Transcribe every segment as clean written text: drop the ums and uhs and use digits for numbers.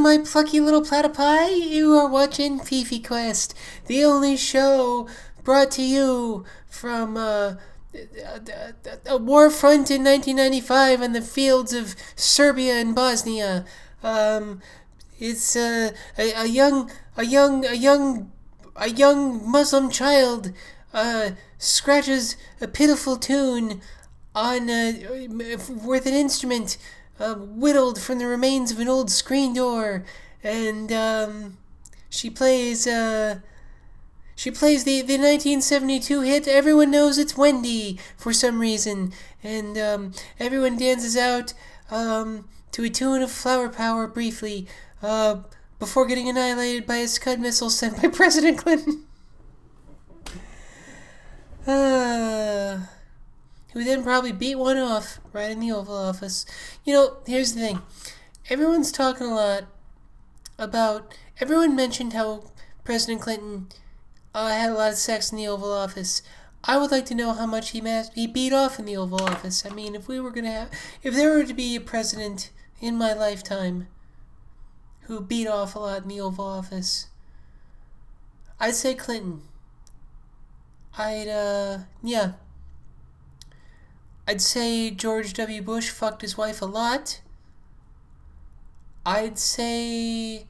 my plucky little platypi. You are watching Fifi Quest, the only show brought to you from a war front in 1995 on the fields of Serbia and Bosnia. It's a young Muslim child scratches a pitiful tune on with an instrument whittled from the remains of an old screen door, and she plays the 1972 hit "Everyone Knows It's Wendy" for some reason, and everyone dances out to a tune of Flower Power briefly before getting annihilated by a Scud missile sent by President Clinton. Who then probably beat one off right in the Oval Office. Here's the thing. Everyone's talking a lot about... Everyone mentioned how President Clinton had a lot of sex in the Oval Office. I would like to know how much he beat off in the Oval Office. I mean, if there were to be a president in my lifetime who beat off a lot in the Oval Office, I'd say Clinton. I'd say George W. Bush fucked his wife a lot. I'd say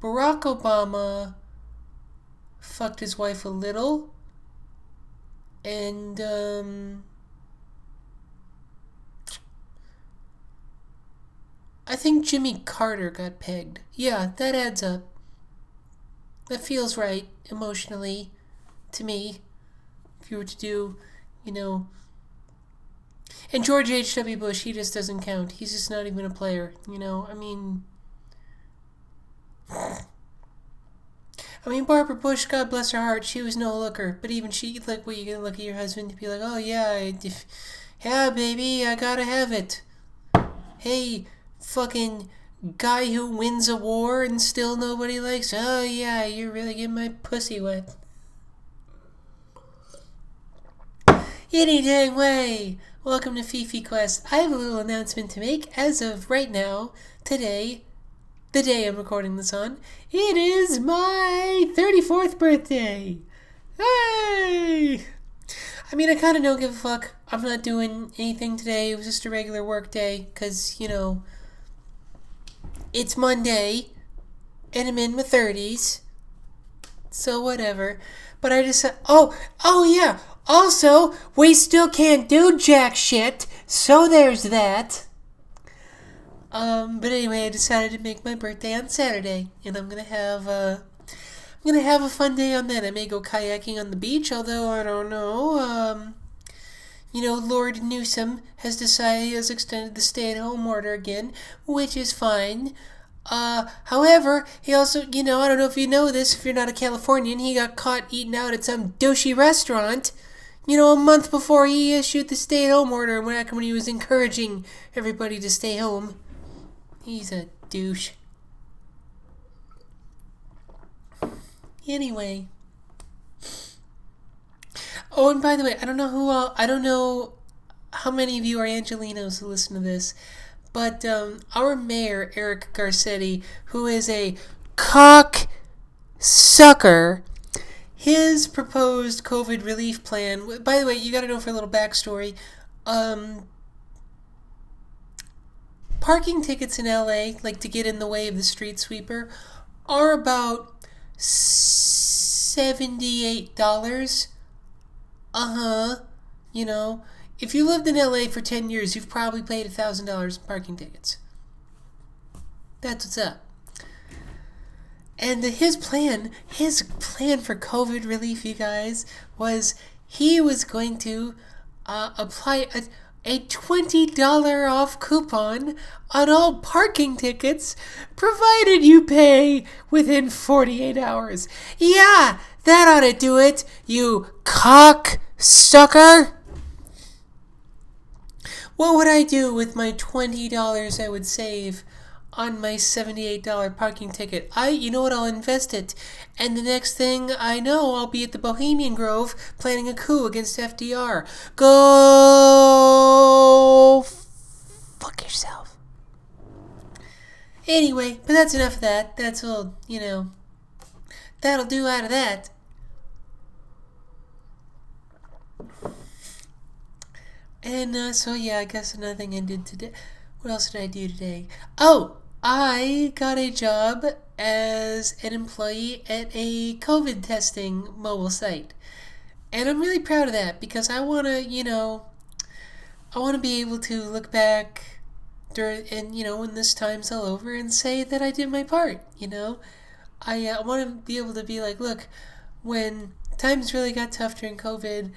Barack Obama fucked his wife a little. And, I think Jimmy Carter got pegged. Yeah, that adds up. That feels right, emotionally, to me. If you were to do, And George H.W. Bush, he just doesn't count. He's just not even a player, I mean, Barbara Bush, God bless her heart, she was no looker. But even she, what, you gonna look at your husband and be like, oh yeah, yeah, baby, I gotta have it. Hey, fucking guy who wins a war and still nobody likes, oh yeah, you're really getting my pussy wet. Any dang way. Welcome to Fifi Quest. I have a little announcement to make. As of right now, today, the day I'm recording this on, it is my 34th birthday. Hey! I kind of don't give a fuck. I'm not doing anything today. It was just a regular work day, because, it's Monday, and I'm in my 30s, so whatever. But I just said, oh yeah, also, we still can't do jack shit, so there's that. But anyway, I decided to make my birthday on Saturday, and I'm gonna have a fun day on that. I may go kayaking on the beach, although I don't know. Lord Newsom has decided he has extended the stay-at-home order again, which is fine. However, he also, I don't know if you know this, if you're not a Californian, he got caught eating out at some douchey restaurant, a month before he issued the stay-at-home order when he was encouraging everybody to stay home. He's a douche. Anyway. Oh, and by the way, I don't know how many of you are Angelinos who listen to this, but our mayor, Eric Garcetti, who is a cock sucker, his proposed COVID relief plan, by the way, you gotta know for a little backstory, parking tickets in LA, like to get in the way of the street sweeper, are about $78. If you lived in LA for 10 years, you've probably paid $1,000 in parking tickets. That's what's up. And his plan for COVID relief, you guys, was he was going to apply a $20 off coupon on all parking tickets, provided you pay within 48 hours. Yeah, that ought to do it, you cock sucker. What would I do with my $20 I would save on my $78 parking ticket? You know what, I'll invest it. And the next thing I know, I'll be at the Bohemian Grove planning a coup against FDR. Go fuck yourself. Anyway, but that's enough of that. That's all, that'll do out of that. And so yeah, I guess another thing I did today. What else did I do today? Oh, I got a job as an employee at a COVID testing mobile site. And I'm really proud of that because I want to, I want to be able to look back during, and, when this time's all over and say that I did my part, I want to be able to be like, look, when times really got tough during COVID,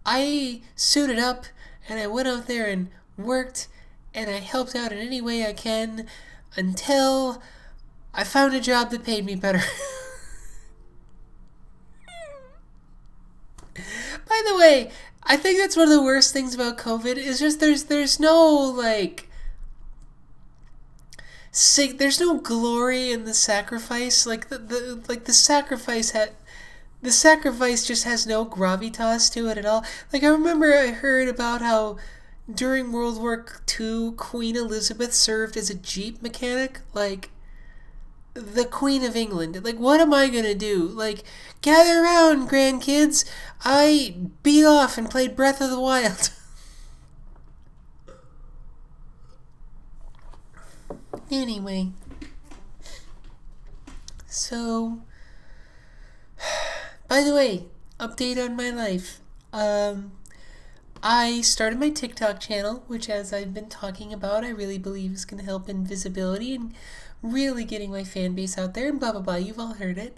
I suited up and I went out there and worked and I helped out in any way I can until I found a job that paid me better. By the way, I think that's one of the worst things about COVID is just there's no there's no glory in the sacrifice. Like the sacrifice just has no gravitas to it at all. Like I remember I heard about how during World War II, Queen Elizabeth served as a Jeep mechanic. Like the Queen of England. Like, what am I gonna do? Like, gather around, grandkids. I beat off and played Breath of the Wild. Anyway. So, by the way, update on my life. I started my TikTok channel, which, as I've been talking about, I really believe is going to help in visibility and really getting my fan base out there, and blah blah blah. You've all heard it.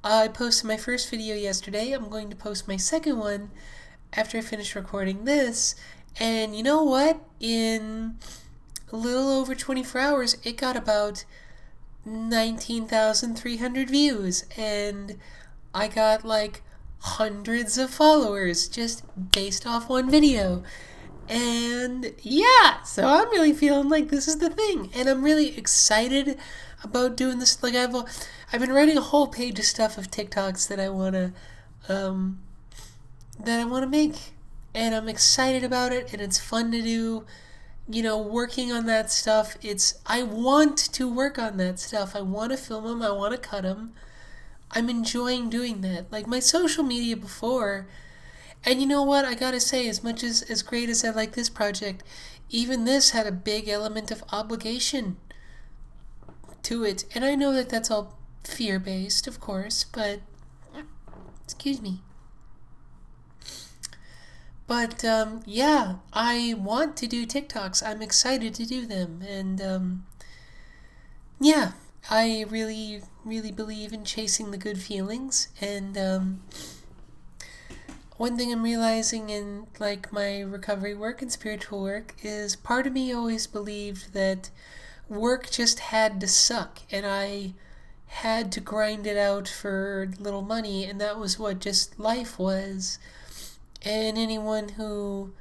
I posted my first video yesterday. I'm going to post my second one after I finish recording this. And you know what? In a little over 24 hours, it got about 19,300 views. And I got like hundreds of followers just based off one video. And yeah, so I'm really feeling like this is the thing, and I'm really excited about doing this. Like I've been writing a whole page of stuff of TikToks that I wanna make, and I'm excited about it, and it's fun to do. Working on that stuff. I want to work on that stuff. I want to film them. I want to cut them. I'm enjoying doing that. Like my social media before. And you know what? I gotta say, as much as great as I like this project, even this had a big element of obligation to it. And I know that that's all fear-based, of course, but... Excuse me. But, yeah, I want to do TikToks. I'm excited to do them. And, yeah, I really, really believe in chasing the good feelings. And, one thing I'm realizing in like my recovery work and spiritual work is part of me always believed that work just had to suck and I had to grind it out for little money, and that was what just life was. And anyone who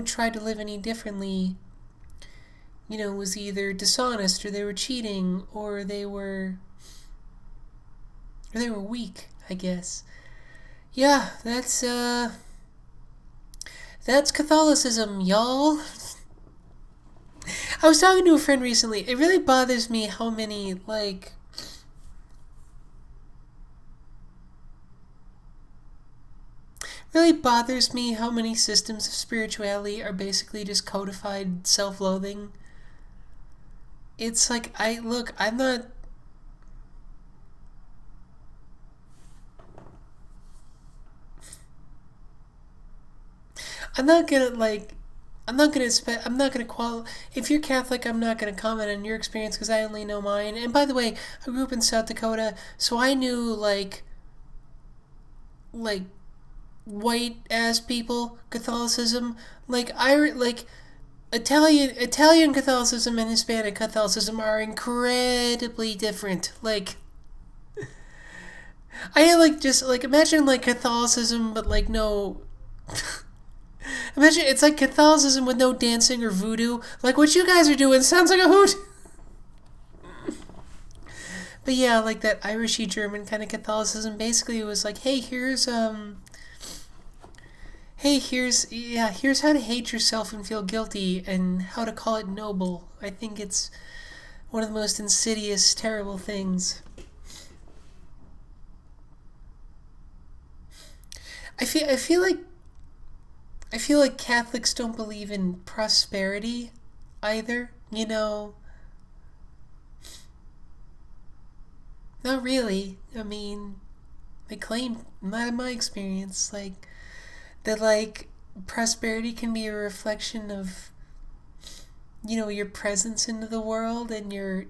tried to live any differently, was either dishonest or they were cheating or they were weak, I guess. Yeah, that's Catholicism, y'all. I was talking to a friend recently. It really bothers me how many, systems of spirituality are basically just codified self-loathing. It's like, I'm not... if you're Catholic, I'm not gonna comment on your experience because I only know mine. And by the way, I grew up in South Dakota, so I knew like white ass people Catholicism, Italian Catholicism and Hispanic Catholicism are incredibly different. Imagine Catholicism, but no. Imagine it's like Catholicism with no dancing or voodoo. Like what you guys are doing sounds like a hoot. But yeah, like that Irishy German kind of Catholicism. Basically, it was like, hey, Hey, here's how to hate yourself and feel guilty and how to call it noble. I think it's one of the most insidious, terrible things. I feel like Catholics don't believe in prosperity either. Not really. I mean, they claim, not in my experience, that prosperity can be a reflection of your presence into the world and your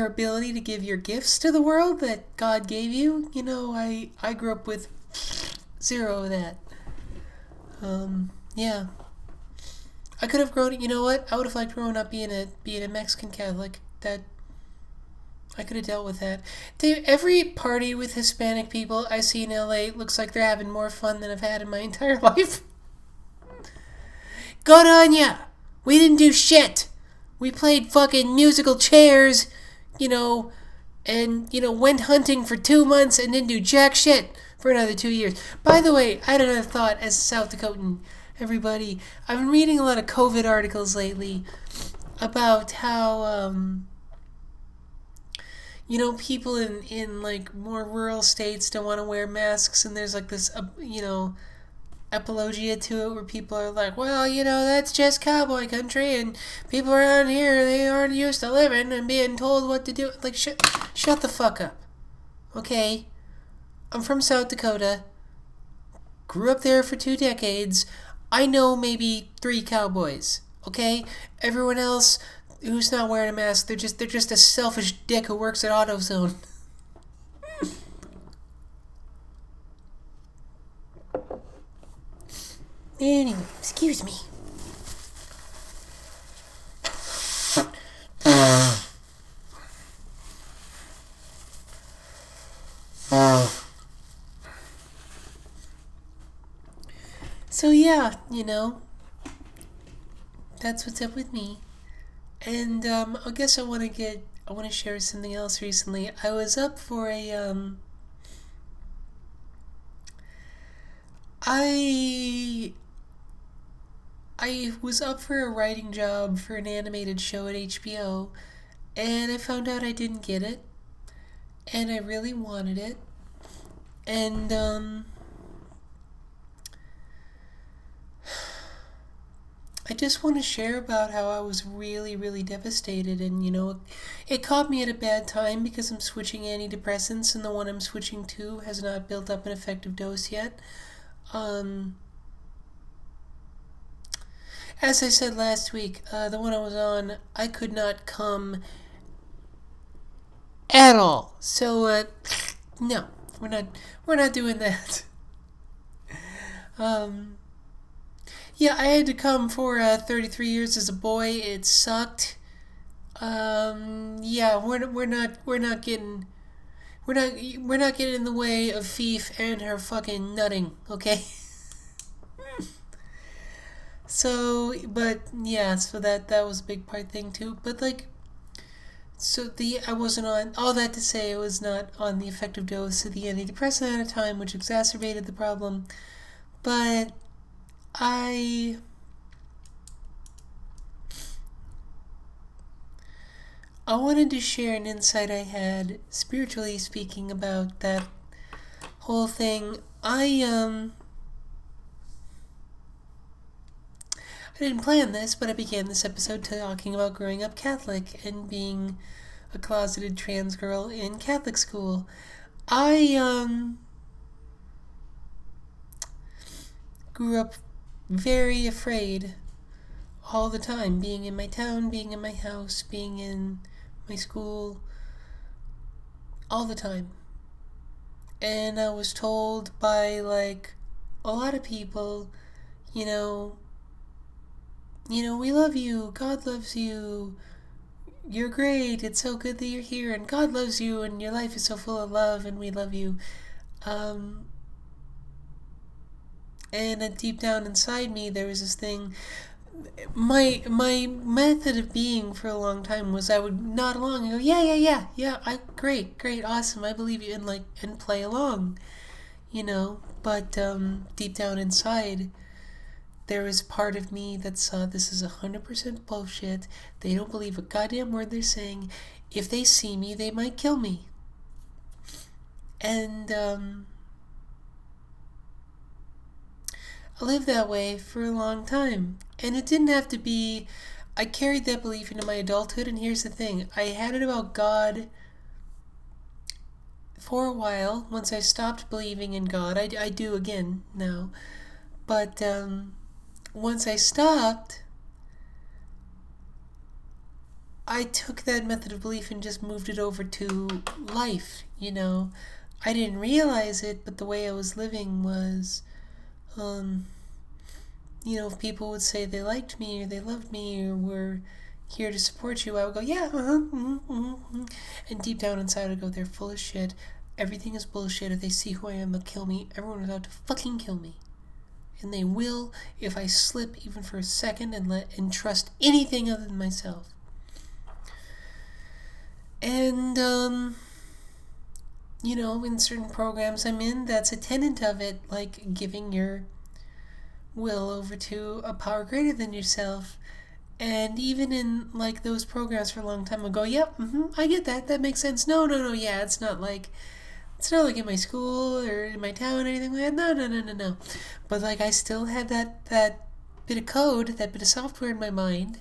ability to give your gifts to the world that God gave you. I grew up with zero of that. Yeah. I could have grown. You know what? I would have liked growing up being a Mexican Catholic. That I could have dealt with that. Dude, every party with Hispanic people I see in LA looks like they're having more fun than I've had in my entire life. Good on ya! We didn't do shit! We played fucking musical chairs, and, went hunting for 2 months and didn't do jack shit for another 2 years. By the way, I had another thought as a South Dakotan, everybody. I've been reading a lot of COVID articles lately about how, people in more rural states don't want to wear masks, and there's this, apologia to it where people are like, well, that's just cowboy country, and people around here, they aren't used to living and being told what to do. Shut the fuck up. Okay? I'm from South Dakota. Grew up there for 2 decades. I know maybe 3 cowboys. Okay? Everyone else who's not wearing a mask, they're just a selfish dick who works at AutoZone. Anyway, excuse me. So yeah, that's what's up with me. And I guess I want to share something else recently. I was up for I was up for a writing job for an animated show at HBO, and I found out I didn't get it, and I really wanted it, and I just want to share about how I was really, really devastated, and it caught me at a bad time because I'm switching antidepressants, and the one I'm switching to has not built up an effective dose yet. As I said last week, the one I was on, I could not come at all. So, no, we're not doing that. Yeah, I had to come for 33 years as a boy. It sucked. Yeah, we're not getting in the way of Fifi and her fucking nutting, okay? So, but yeah, so that was a big part thing too. But I wasn't on, all that to say, I was not on the effective dose of the antidepressant at a time, which exacerbated the problem. But I wanted to share an insight I had, spiritually speaking, about that whole thing. I didn't plan this, but I began this episode talking about growing up Catholic and being a closeted trans girl in Catholic school. I grew up very afraid all the time, being in my town, being in my house, being in my school, all the time. And I was told by a lot of people, we love you, God loves you, you're great, it's so good that you're here, and God loves you, and your life is so full of love, and we love you. And deep down inside me, there was this thing. My method of being for a long time was I would nod along and go, yeah, great, awesome, I believe you, and play along, But deep down inside, there is part of me that saw this is 100% bullshit. They don't believe a goddamn word they're saying. If they see me, they might kill me. And I lived that way for a long time. And it didn't have to be... I carried that belief into my adulthood, and here's the thing. I had it about God for a while. Once I stopped believing in God, I do again now. But once I stopped, I took that method of belief and just moved it over to life, I didn't realize it, but the way I was living was... if people would say they liked me or they loved me or were here to support you, I would go, yeah, And deep down inside, I'd go, they're full of shit. Everything is bullshit. If they see who I am, they'll kill me. Everyone is out to fucking kill me. And they will if I slip even for a second and trust anything other than myself. And, in certain programs I'm in, that's a tenet of it, like giving your will over to a power greater than yourself. And even in those programs for a long time, I'll go, yep, I get that. That makes sense. No, yeah, it's not like in my school or in my town or anything like that. No. But I still had that bit of code, that bit of software in my mind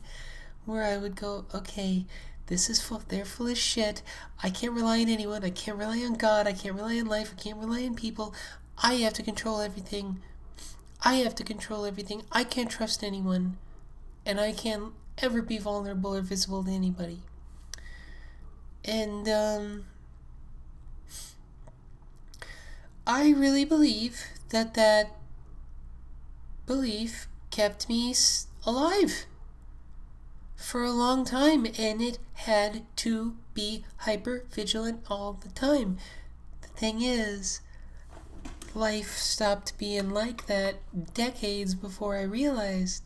where I would go, okay, this is they're full of shit. I can't rely on anyone. I can't rely on God. I can't rely on life. I can't rely on people. I have to control everything. I can't trust anyone. And I can't ever be vulnerable or visible to anybody. And I really believe that belief kept me alive for a long time, and it had to be hyper vigilant all the time. The thing is, life stopped being like that decades before I realized.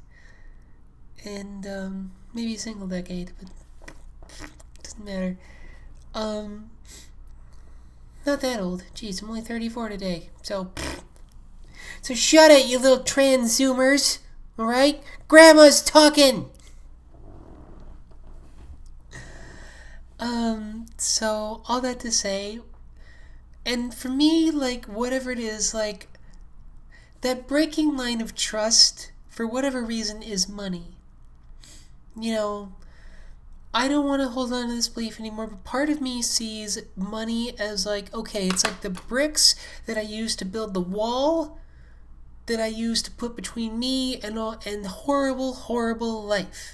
And maybe a single decade, but doesn't matter. Not that old. Jeez, I'm only 34 today. So shut it, you little transzoomers. Alright? Grandma's talking! So all that to say, and for me, whatever it is, that breaking line of trust, for whatever reason, is money. I don't want to hold on to this belief anymore, but part of me sees money as okay, it's like the bricks that I used to build the wall that I used to put between me and horrible, horrible life.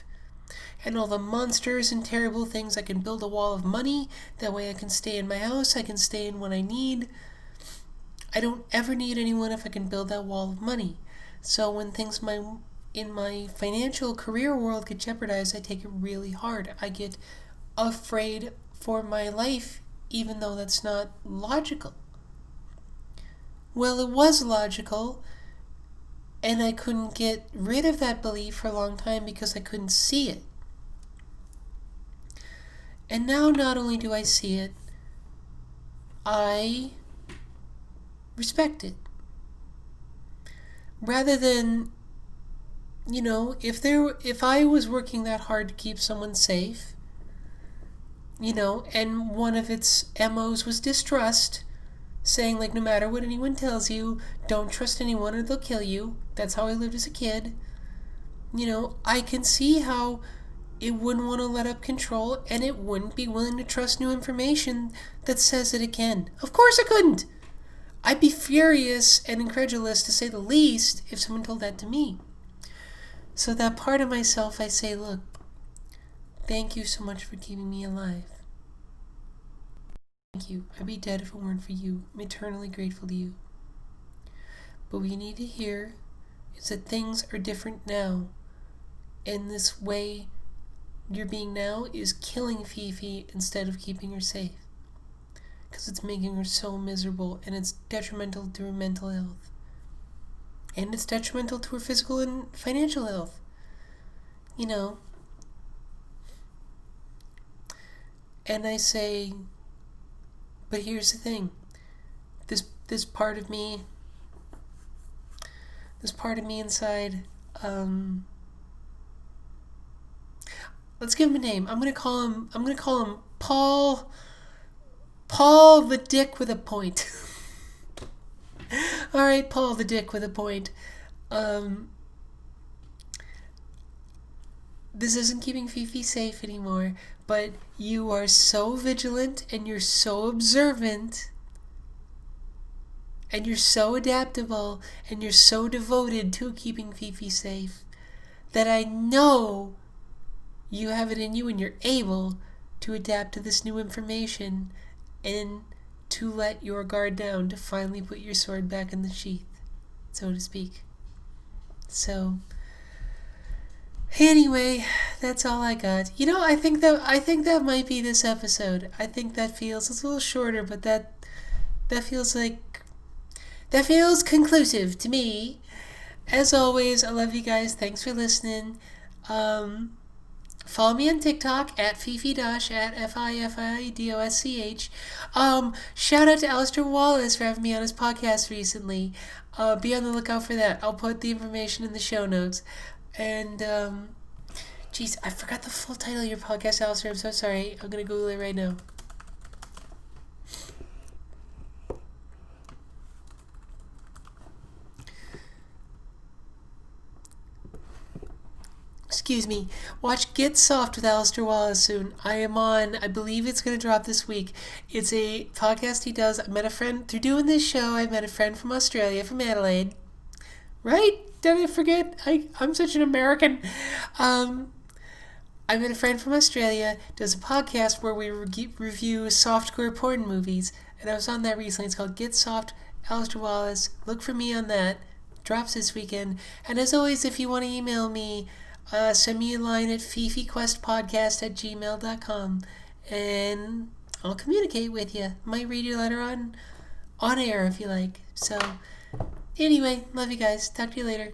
And all the monsters and terrible things, I can build a wall of money. That way I can stay in my house, I can stay in what I need. I don't ever need anyone if I can build that wall of money. So when things in my financial career world get jeopardized, I take it really hard. I get afraid for my life, even though that's not logical. Well, it was logical, and I couldn't get rid of that belief for a long time because I couldn't see it. And now not only do I see it, I respect it. Rather than, if I was working that hard to keep someone safe, and one of its MOs was distrust, saying no matter what anyone tells you, don't trust anyone or they'll kill you. That's how I lived as a kid. I can see how it wouldn't want to let up control, and it wouldn't be willing to trust new information that says that it can. Of course I couldn't. I'd be furious and incredulous, to say the least, if someone told that to me. So that part of myself, I say, look, thank you so much for keeping me alive. Thank you. I'd be dead if it weren't for you. I'm eternally grateful to you. But what you need to hear is that things are different now. And this way you're being now is killing Fifi instead of keeping her safe. Because it's making her so miserable, and it's detrimental to her mental health. And it's detrimental to her physical and financial health. And I say, but here's the thing. This part of me There's part of me inside. Let's give him a name. I'm gonna call him Paul. Paul the Dick with a point. All right, Paul the Dick with a point. This isn't keeping Fifi safe anymore, but you are so vigilant and you're so observant and you're so adaptable and you're so devoted to keeping Fifi safe that I know you have it in you and you're able to adapt to this new information and to let your guard down, to finally put your sword back in the sheath, so to speak. So anyway, that's all I got. I think that might be this episode. I think that feels, it's a little shorter, but that feels conclusive to me. As always, I love you guys. Thanks for listening. Follow me on TikTok at Fifi-Dosh, at FIFIDOSCH. Shout out to Alistair Wallace for having me on his podcast recently. Be on the lookout for that. I'll put the information in the show notes. And, geez, I forgot the full title of your podcast, Alistair. I'm so sorry. I'm going to Google it right now. Excuse me. Watch Get Soft with Alistair Wallace soon. I believe it's going to drop this week. It's a podcast he does. I met a friend, through doing this show, I met a friend from Australia, from Adelaide. Right? Did I forget? I'm such an American. I met a friend from Australia, does a podcast where we review softcore porn movies, and I was on that recently. It's called Get Soft, Alistair Wallace. Look for me on that. Drops this weekend. And as always, if you want to email me, send me a line at fifiquestpodcast@gmail.com, and I'll communicate with you. Might read your letter on air if you like. So, anyway, love you guys. Talk to you later.